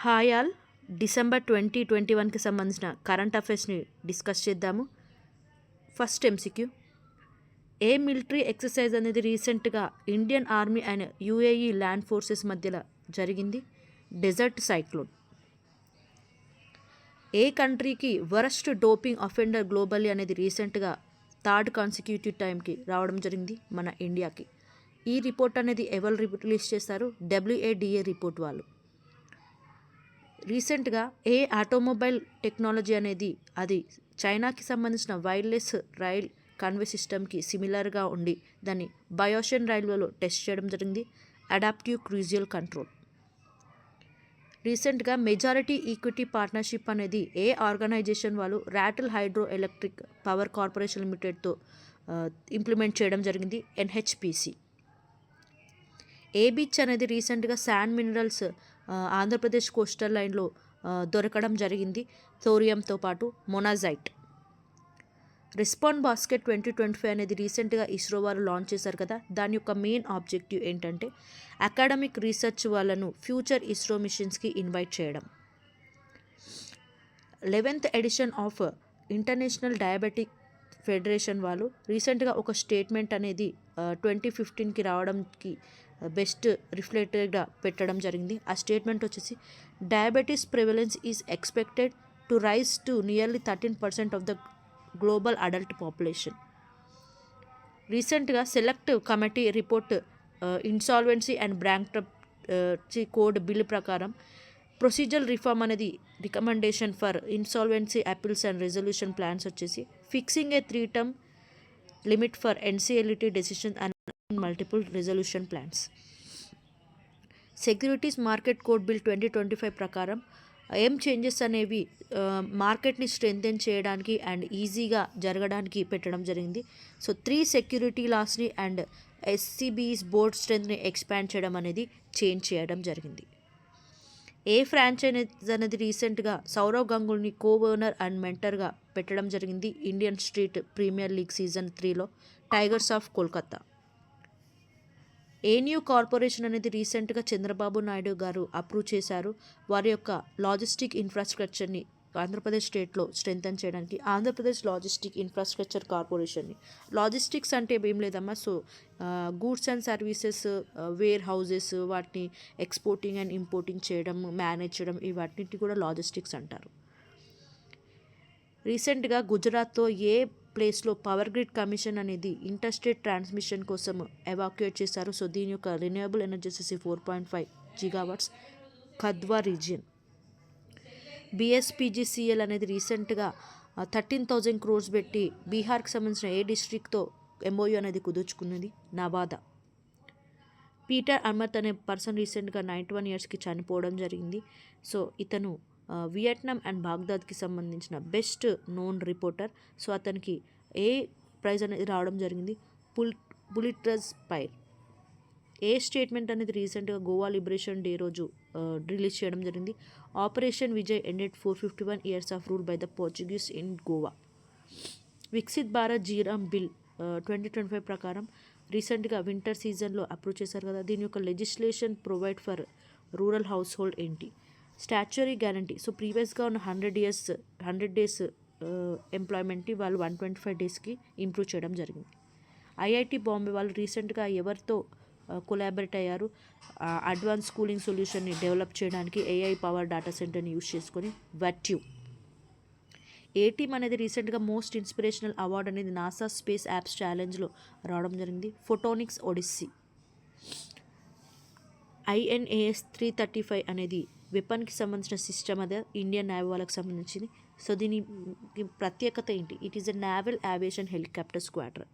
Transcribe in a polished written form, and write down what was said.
Hi all. December 2021కి సంబంధించిన current అఫైర్స్ని discuss చేద్దాము. First MCQ, ఏ military exercise అనేది రీసెంట్గా Indian army and UAE land forces మధ్యలో జరిగింది? Dessert cyclone. ఏ కంట్రీకి వరస్ట్ డోపింగ్ అఫెండర్ గ్లోబల్లీ అనేది రీసెంట్గా థర్డ్ కాన్సిక్యూటివ్ టైంకి రావడం జరిగింది మన ఇండియాకి. ఈ రిపోర్ట్ అనేది ఎవరు రిలీజ్ చేస్తారు? WADA రిపోర్ట్ వాళ్ళు. రీసెంట్గా ఏ ఆటోమొబైల్ టెక్నాలజీ అనేది అది చైనాకి సంబంధించిన వైర్లెస్ రైల్ కన్వే సిస్టమ్కి సిమిలర్గా ఉండి దాన్ని బయోషన్ రైల్వేలో టెస్ట్ చేయడం జరిగింది. Adaptive crucial control. రీసెంట్గా మెజారిటీ ఈక్విటీ పార్ట్నర్షిప్ అనేది ఏ ఆర్గనైజేషన్ వాళ్ళు Ratle hydro electric power corporation లిమిటెడ్తో ఇంప్లిమెంట్ చేయడం జరిగింది, NHPC. ఏ బీచ్ అనేది రీసెంట్గా శాండ్ మినరల్స్ ఆంధ్రప్రదేశ్ కోస్టల్ లైన్లో దొరకడం జరిగింది, థోరియంతో పాటు మొనాజైట్. రెస్పాండ్ బాస్కెట్ 2025 అనేది రీసెంట్గా ఇస్రో వారు లాంచ్ చేశారు కదా. దాని యొక్క మెయిన్ ఆబ్జెక్టివ్ ఏంటంటే అకాడమిక్ రీసెర్చ్ వాళ్ళను ఫ్యూచర్ ఇస్రో మిషన్స్కి ఇన్వైట్ చేయడం. 11th edition of international diabetic federation వాళ్ళు రీసెంట్గా ఒక స్టేట్మెంట్ అనేది 2015కి రావడానికి బెస్ట్ రిఫ్లెక్టెడ్గా పెట్టడం జరిగింది. ఆ స్టేట్మెంట్ వచ్చేసి diabetes prevalence is expected to rise to nearly 13% of the global adult population. రీసెంట్గా select committee report insolvency and bankruptcy code bill ప్రకారం ప్రొసీజర్ రిఫార్మ్ అనేది recommendation for insolvency appeals and resolution plans వచ్చేసి fixing a 3-term limit for NCLT decision and multiple resolution plans. Securities market code bill 2025 ప్రకారం ఏం changes అనేవి మార్కెట్ని strengthen చేయడానికి and ఈజీగా జరగడానికి పెట్టడం జరిగింది. సో 3 సెక్యూరిటీ లాస్ని అండ్ SCB's బోర్డ్ స్ట్రెంత్ని ఎక్స్పాండ్ చేయడం అనేది చేంజ్ చేయడం జరిగింది. ఏ ఫ్రాంచైజ్ అనేది రీసెంట్గా సౌరవ్ గంగూలీని ఓనర్ అండ్ మెంటర్గా పెట్టడం జరిగింది Indian street premier league season 3లో టైగర్స్ ఆఫ్ కోల్కతా. ఏన్యూ కార్పొరేషన్ అనేది రీసెంట్గా చంద్రబాబు నాయుడు గారు అప్రూవ్ చేశారు. వారి యొక్క లాజిస్టిక్ ఇన్ఫ్రాస్ట్రక్చర్ని ఆంధ్రప్రదేశ్ స్టేట్లో స్ట్రెంథన్ చేయడానికి ఆంధ్రప్రదేశ్ లాజిస్టిక్ ఇన్ఫ్రాస్ట్రక్చర్ కార్పొరేషన్ని. లాజిస్టిక్స్ అంటే ఏం లేదమ్మా, so goods and services warehouses వాటిని ఎక్స్పోర్టింగ్ అండ్ ఇంపోర్టింగ్ చేయడం, మేనేజ్ చేయడం, ఇవన్నిటి కూడా లాజిస్టిక్స్ అంటారు. రీసెంట్గా గుజరాత్లో ఏ ప్లేస్లో పవర్ గ్రిడ్ కమిషన్ అనేది ఇంటర్స్టేట్ ట్రాన్స్మిషన్ కోసం ఎవాక్యుయేట్ చేశారు. సో దీని యొక్క renewable energy 4.5 GW Kadwa region. BSPGCL అనేది రీసెంట్గా 13,000 crores పెట్టి బీహార్కి సంబంధించిన ఏ డిస్ట్రిక్ట్తో MOU అనేది కుదుర్చుకున్నది? నవాదా. పీటర్ అమర్త్ అనే పర్సన్ రీసెంట్గా 91 yearsకి చనిపోవడం జరిగింది. సో ఇతను వియట్నాం అండ్ బాగ్దాద్కి సంబంధించిన బెస్ట్ నోన్ రిపోర్టర్. సో అతనికి ఏ ప్రైజ్ అనేది రావడం జరిగింది? Pulitzer praise. ఏ స్టేట్మెంట్ అనేది రీసెంట్గా గోవా లిబరేషన్ డే రోజు రిలీజ్ చేయడం జరిగింది? Operation Vijay ended 451 years of rule by the Portuguese in Goa. Viksit Bharat జీరామ్ bill 2025 ప్రకారం రీసెంట్గా వింటర్ సీజన్లో అప్రూవ్ చేశారు కదా. దీని యొక్క legislation provide for rural household? Statutory guarantee. So ప్రీవియస్గా ఉన్న 100 days ఎంప్లాయ్మెంట్ని వాళ్ళు 125 daysకి ఇంప్రూవ్ చేయడం జరిగింది. IIT బాంబే వాళ్ళు రీసెంట్గా ఎవరితో కొలాబరేట్ అయ్యారు? అడ్వాన్స్ కూలింగ్ సొల్యూషన్ని డెవలప్ చేయడానికి AI పవర్ డేటా సెంటర్ని యూజ్ చేసుకొని VATU. ఏ టీమ్ అనేది రీసెంట్గా మోస్ట్ ఇన్స్పిరేషనల్ అవార్డ్ అనేది నాసా స్పేస్ యాప్స్ ఛాలెంజ్లో రావడం జరిగింది, ఫోటోనిక్స్ ఒడిస్సీ. INAS 335 అనేది వెపన్కి సంబంధించిన సిస్టమ్ అదే ఇండియన్ నేవీ వాళ్ళకి సంబంధించింది. సో దీని ప్రత్యేకత ఏంటి? It is a naval aviation helicopter squadron.